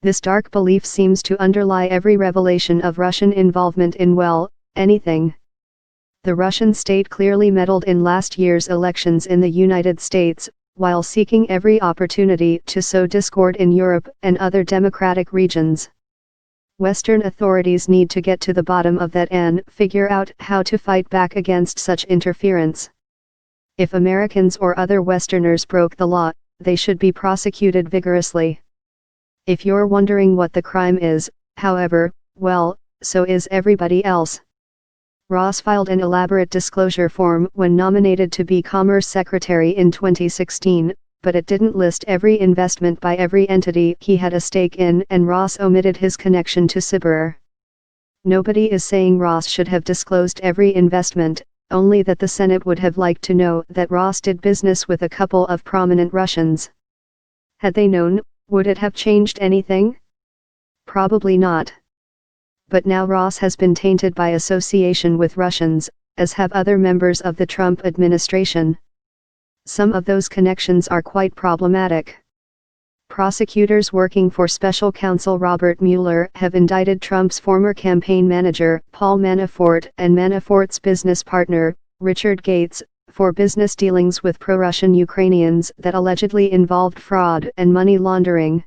This dark belief seems to underlie every revelation of Russian involvement in, well, anything. The Russian state clearly meddled in last year's elections in the United States, while seeking every opportunity to sow discord in Europe and other democratic regions. Western authorities need to get to the bottom of that and figure out how to fight back against such interference. If Americans or other Westerners broke the law, they should be prosecuted vigorously. If you're wondering what the crime is, however, well, so is everybody else. Ross filed an elaborate disclosure form when nominated to be Commerce Secretary in 2016, but it didn't list every investment by every entity he had a stake in, and Ross omitted his connection to Sibur. Nobody is saying Ross should have disclosed every investment, only that the Senate would have liked to know that Ross did business with a couple of prominent Russians. Had they known, would it have changed anything? Probably not. But now Ross has been tainted by association with Russians, as have other members of the Trump administration. Some of those connections are quite problematic. Prosecutors working for special counsel Robert Mueller have indicted Trump's former campaign manager, Paul Manafort, and Manafort's business partner, Richard Gates, for business dealings with pro-Russian Ukrainians that allegedly involved fraud and money laundering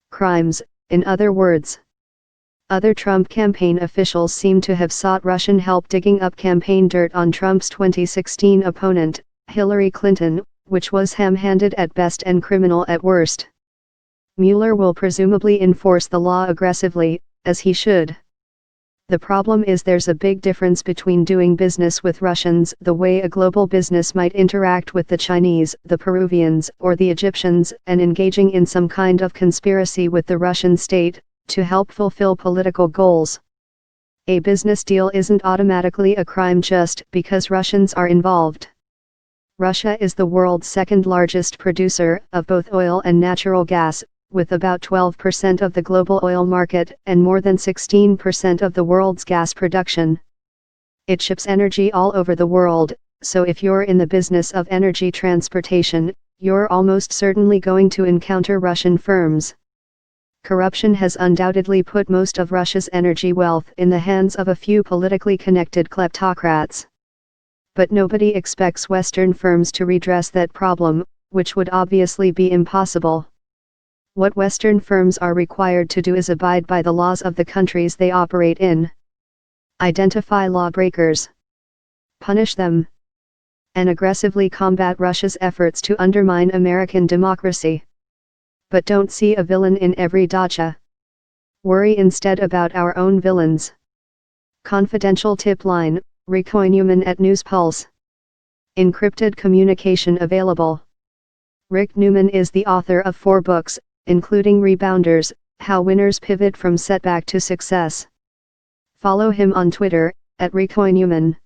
crimes, in other words. Other Trump campaign officials seem to have sought Russian help digging up campaign dirt on Trump's 2016 opponent, Hillary Clinton, which was ham-handed at best and criminal at worst. Mueller will presumably enforce the law aggressively, as he should. The problem is there's a big difference between doing business with Russians the way a global business might interact with the Chinese, the Peruvians, or the Egyptians, and engaging in some kind of conspiracy with the Russian state, to help fulfill political goals. A business deal isn't automatically a crime just because Russians are involved. Russia is the world's second largest producer of both oil and natural gas, with about 12% of the global oil market and more than 16% of the world's gas production. It ships energy all over the world, so if you're in the business of energy transportation, you're almost certainly going to encounter Russian firms. Corruption has undoubtedly put most of Russia's energy wealth in the hands of a few politically connected kleptocrats. But nobody expects Western firms to redress that problem, which would obviously be impossible. What Western firms are required to do is abide by the laws of the countries they operate in. Identify lawbreakers. Punish them. And aggressively combat Russia's efforts to undermine American democracy. But don't see a villain in every dacha. Worry instead about our own villains. Confidential tip line, Rick Newman at News Pulse. Encrypted communication available. Rick Newman is the author of 4 books, including Rebounders, How Winners Pivot from Setback to Success. Follow him on Twitter, at Rick Newman.